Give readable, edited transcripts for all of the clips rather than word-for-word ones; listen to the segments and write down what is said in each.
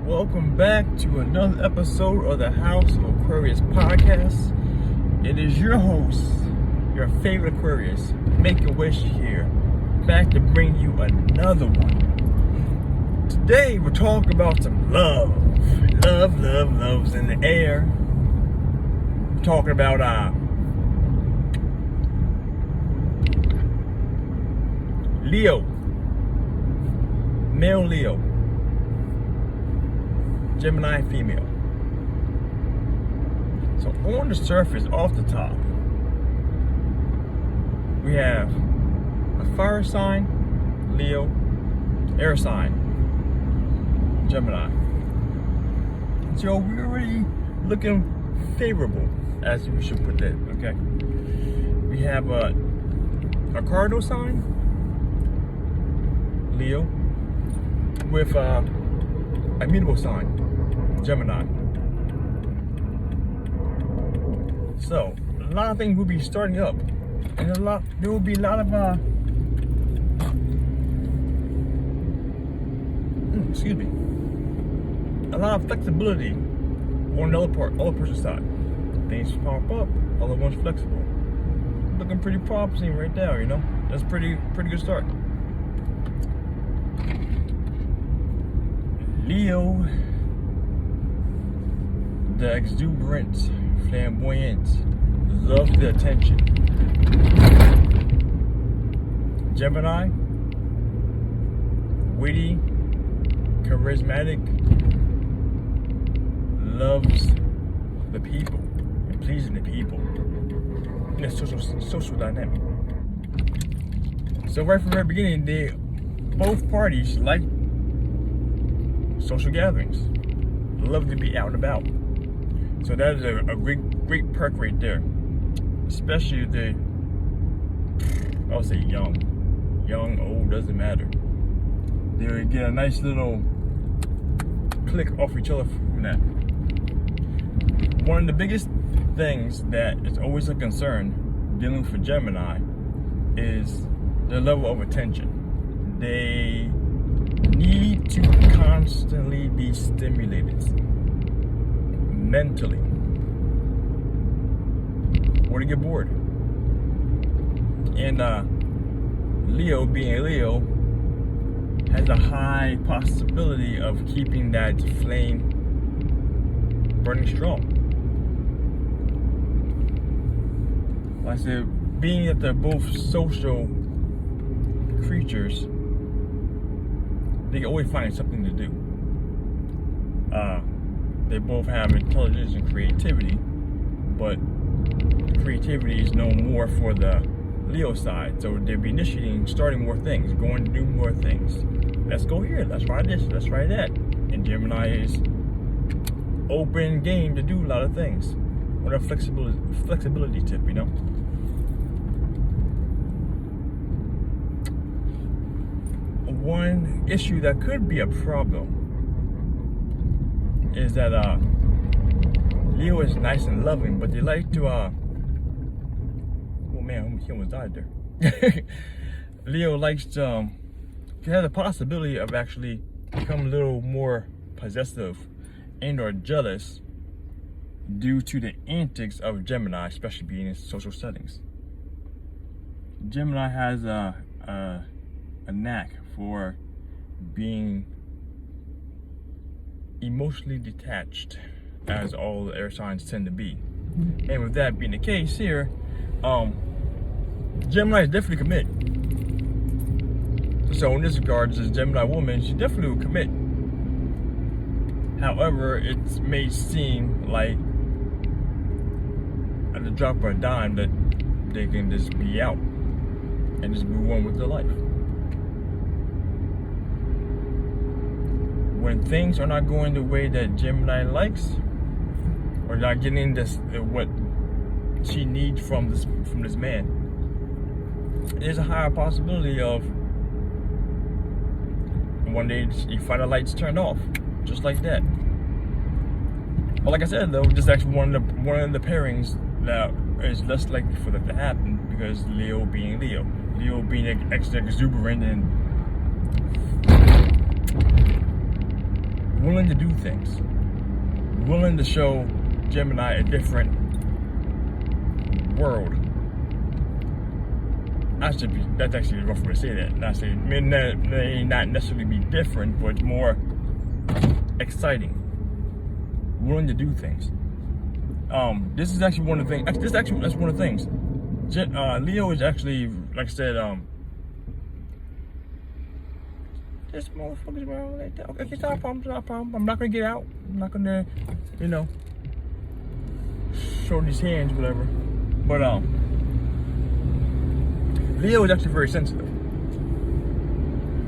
welcome back to another episode of the House of Aquarius podcast. It is your host, your favorite Aquarius, Make-A-Wish here, back to bring you another one. Today we're talking about some love. Love's in the air. We're talking about Leo, male Leo, Gemini female. So on the surface, off the top, we have a fire sign, Leo, air sign, Gemini. So we're already looking favorable, as we should put it, okay? We have a cardinal sign, Leo, with a mutable sign, Gemini. So a lot of things will be starting up, and there will be a lot of a lot of flexibility on the other person's side. Things pop up, other one's flexible. Looking pretty promising right there, you know. That's pretty good start. Leo, the exuberant, flamboyant, loves the attention. Gemini, witty, charismatic, loves the people and pleasing the people in a social dynamic. So right from the very beginning, both parties like social gatherings, love to be out and about. So that is a great perk right there, especially if they, I would say young, old, doesn't matter. They get a nice little click off each other from that. One of the biggest things that is always a concern dealing with Gemini is the level of attention. They need to constantly be stimulated mentally, or to get bored. And Leo, being Leo, has a high possibility of keeping that flame burning strong. Like I said, being that they're both social creatures, they can always find something to do. They both have intelligence and creativity, but creativity is no more for the Leo side. So they'll be starting more things, going to do more things. Let's go here, let's try this, let's try that. And Gemini is open game to do a lot of things. What a flexibility tip, you know? One issue that could be a problem is that Leo is nice and loving, but they like to oh man, he almost died there. Leo likes to have the possibility of actually becoming a little more possessive and or jealous due to the antics of Gemini, especially being in social settings. Gemini has a knack for being emotionally detached, as all the air signs tend to be. And with that being the case here, Gemini is definitely commit. So in this regard, this Gemini woman, she definitely will commit. However, it may seem like at the drop of a dime that they can just be out and just move on with their life. When things are not going the way that Gemini likes, or not getting this what she needs from this man, there's a higher possibility of one day you find the lights turned off, just like that. But like I said, though, this is actually one of the pairings that is less likely for that to happen, because Leo being extra exuberant and willing to do things, willing to show Gemini a different world. That's actually a rough way to say that. Not saying, I mean, that may not necessarily be different, but more exciting. Willing to do things. This is actually one of the things. That's one of the things. Leo is actually, like I said, this motherfucker's around like that. Okay, it's not a problem. I'm not gonna get out. I'm not gonna, show these hands, whatever. But Leo is actually very sensitive.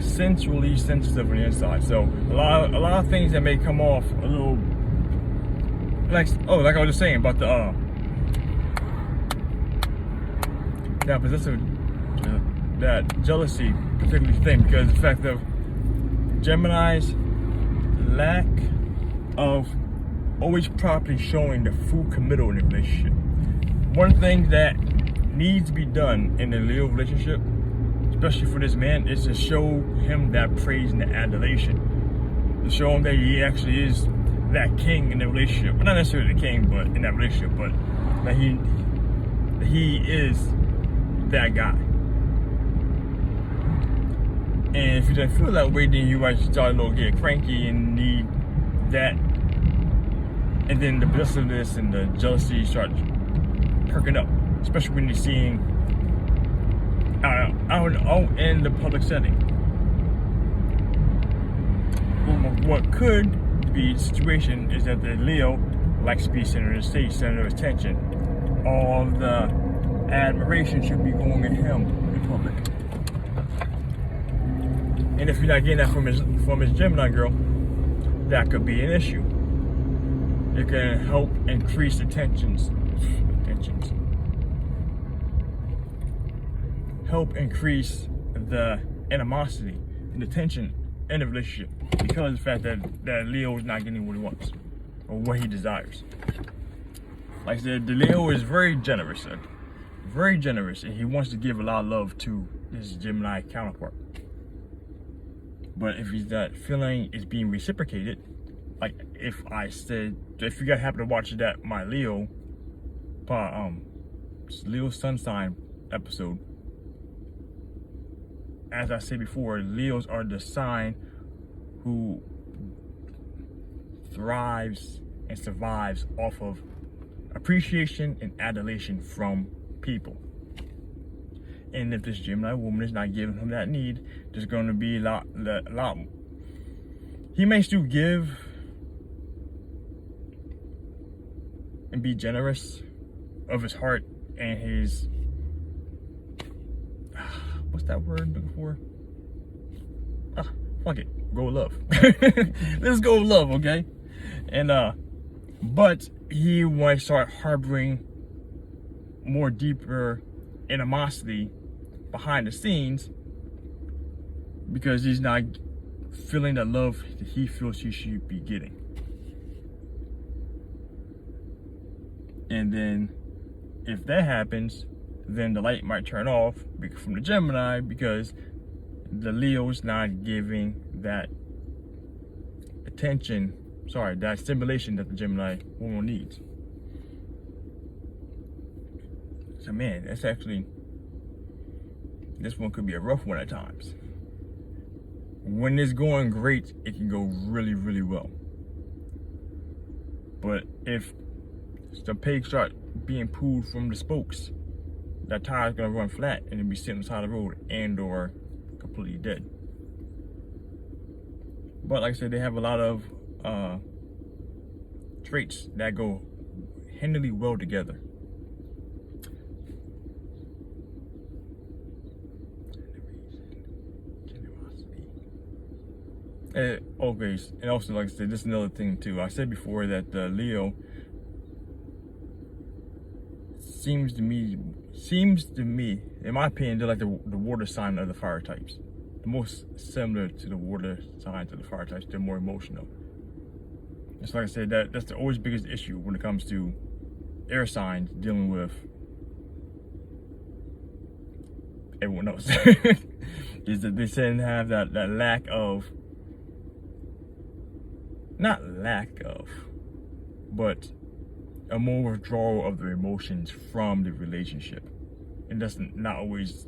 Sensually sensitive on the inside. So a lot of things that may come off a little like I was just saying about the that jealousy particularly thing, because the fact of Gemini's lack of always properly showing the full committal in a relationship. One thing that needs to be done in a Leo relationship, especially for this man, is to show him that praise and the adulation. To show him that he actually is that king in the relationship. Well, not necessarily the king, but in that relationship, but that he is that guy. And if you don't feel that way, then you might start a little get cranky and need that. And then the possessiveness and the jealousy start perking up, especially when you're seeing out in the public setting. What could be the situation is that the Leo likes to be center of the stage, center of attention. All the admiration should be going at him in public. And if you're not getting that from his Gemini girl, that could be an issue. It can help increase the tensions. Help increase the animosity and the tension in the relationship because of the fact that Leo is not getting what he wants or what he desires. Like I said, the Leo is very generous, and he wants to give a lot of love to his Gemini counterpart. But if he's not feeling is being reciprocated, like if you guys happen to watch that my Leo sun sign episode, as I said before, Leos are the sign who thrives and survives off of appreciation and adulation from people. And if this Gemini woman is not giving him that need, there's going to be a lot. He may still give and be generous of his heart and his, what's that word I'm looking for? Fuck it, go with love. Let's go with love, okay? And but he might start harboring more deeper animosity behind the scenes because he's not feeling the love that he feels he should be getting. And then if that happens, then the light might turn off from the Gemini because the Leo's not giving that that stimulation that the Gemini woman needs. So man, this one could be a rough one at times. When it's going great, it can go really, really well. But if the pegs start being pulled from the spokes, that tire is gonna run flat and it'll be sitting on the side of the road and or completely dead. But like I said, they have a lot of traits that go handily well together. Okay, and also like I said, this is another thing too. I said before that the Leo seems to me, in my opinion, they're like the water sign of the fire types. The most similar to the water signs of the fire types. They're more emotional. It's like I said, that's the always biggest issue when it comes to air signs dealing with everyone else. Is that they tend to have that lack of not lack of, but a more withdrawal of the emotions from the relationship. And that's not always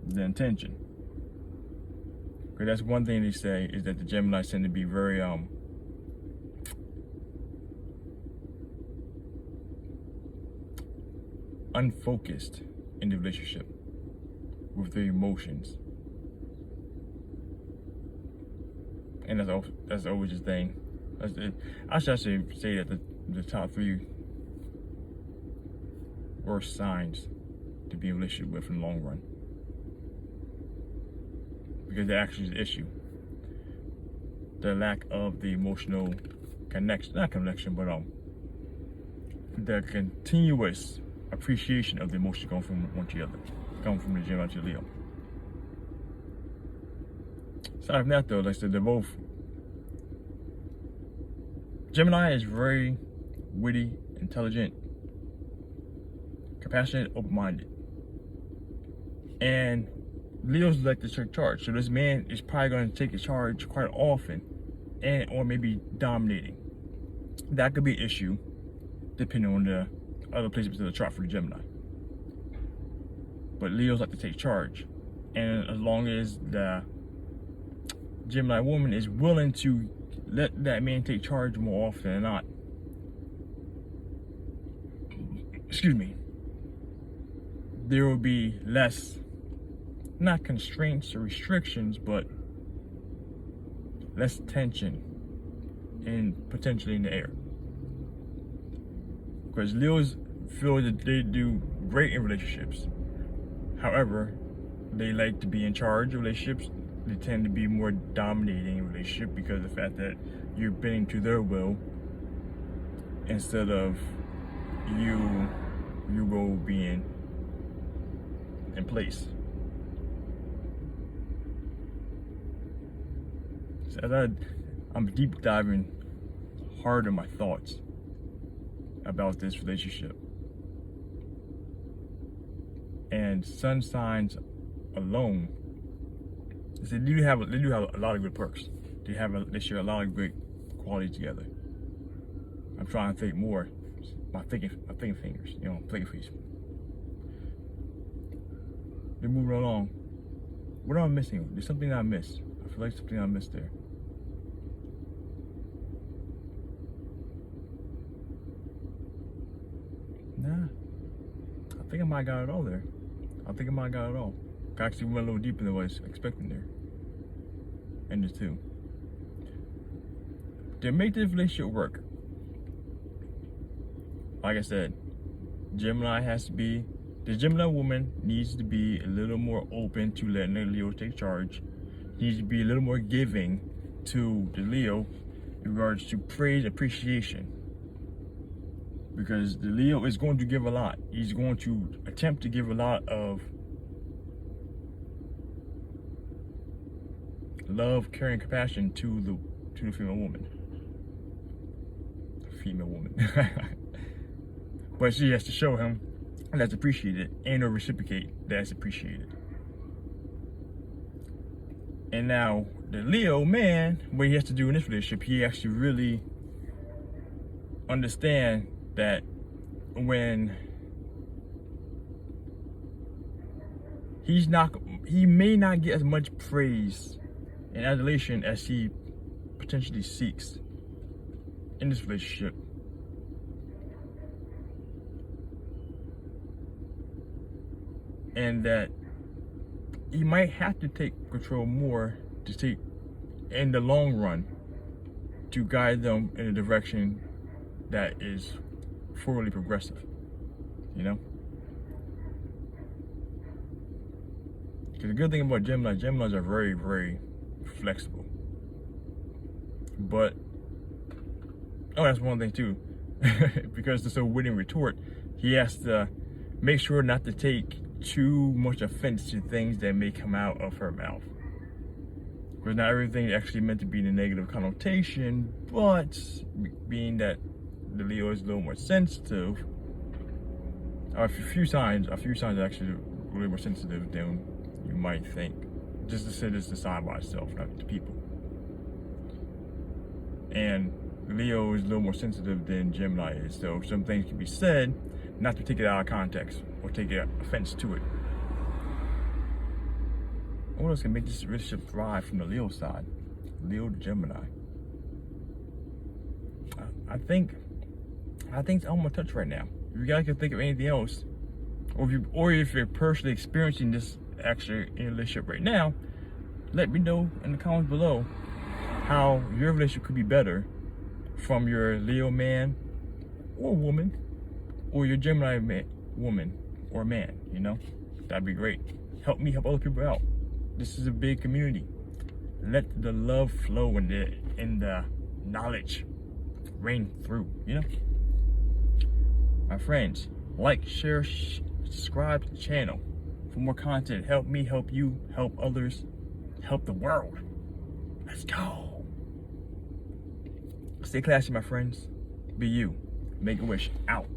the intention. Because that's one thing they say, is that the Geminis tend to be very unfocused in the relationship with their emotions. And that's always the thing. I should actually say that the top 3 worst signs to be in a relationship with in the long run, because that actually is the issue. The lack of the emotional connection, not connection, but the continuous appreciation of the emotion going from one to the other, coming from the Gemini to Leo. Aside from that, though, like I said, they're both. Gemini is very witty, intelligent, compassionate, open-minded, and Leo's like to take charge. So this man is probably going to take a charge quite often, or maybe dominating. That could be an issue, depending on the other placements of the chart for the Gemini. But Leo's like to take charge, and as long as the Gemini woman is willing to let that man take charge more often than not, there will be less, not constraints or restrictions, but less tension and potentially in the air. Because Leos feel that they do great in relationships. However, they like to be in charge of relationships. They tend to be more dominating in a relationship because of the fact that you're bending to their will instead of your role being in place. So as I'm deep diving hard in my thoughts about this relationship, and sun signs alone, they do have a lot of good perks. They share a lot of great qualities together. I'm trying to think more. My thinking fingers, thinking face. They're moving along. What am I missing? There's something I missed. I feel like something I missed there. Nah. I think I might have got it all there. I actually went a little deeper than what I was expecting there. And the 2. To make this relationship work, like I said, the Gemini woman needs to be a little more open to letting the Leo take charge. Needs to be a little more giving to the Leo in regards to praise, appreciation. Because the Leo is going to give a lot. He's going to attempt to give a lot of love, care, and compassion to the female woman. But she has to show him that's appreciated and or reciprocate that's appreciated. And now the Leo man, what he has to do in this relationship, he actually really understand that when he may not get as much praise and adulation as he potentially seeks in this relationship. And that he might have to take control more in the long run, to guide them in a direction that is forwardly progressive, Because the good thing about Geminis are very, very flexible. But, that's one thing too. Because it's so witty and retort, he has to make sure not to take too much offense to things that may come out of her mouth. Because not everything is actually meant to be in a negative connotation, but being that the Leo is a little more sensitive, a few signs are actually a little more sensitive than you might think. Just to say this is the sign by itself, not the people. And Leo is a little more sensitive than Gemini is, so some things can be said, not to take it out of context or take offense to it. What else can make this relationship thrive from the Leo side? Leo to Gemini. I think it's on my touch right now. If you guys can think of anything else, or if you're personally experiencing this actually in a relationship right now, let me know in the comments below how your relationship could be better from your Leo man or woman, or your Gemini woman or man. You know, that'd be great. Help me help other people out. This is a big community. Let the love flow and the knowledge rain through, you know? My friends, like, share, subscribe to the channel for more content. Help me help you, help others, help the world. Let's go. Stay classy, my friends. Be you. Make a wish. Out.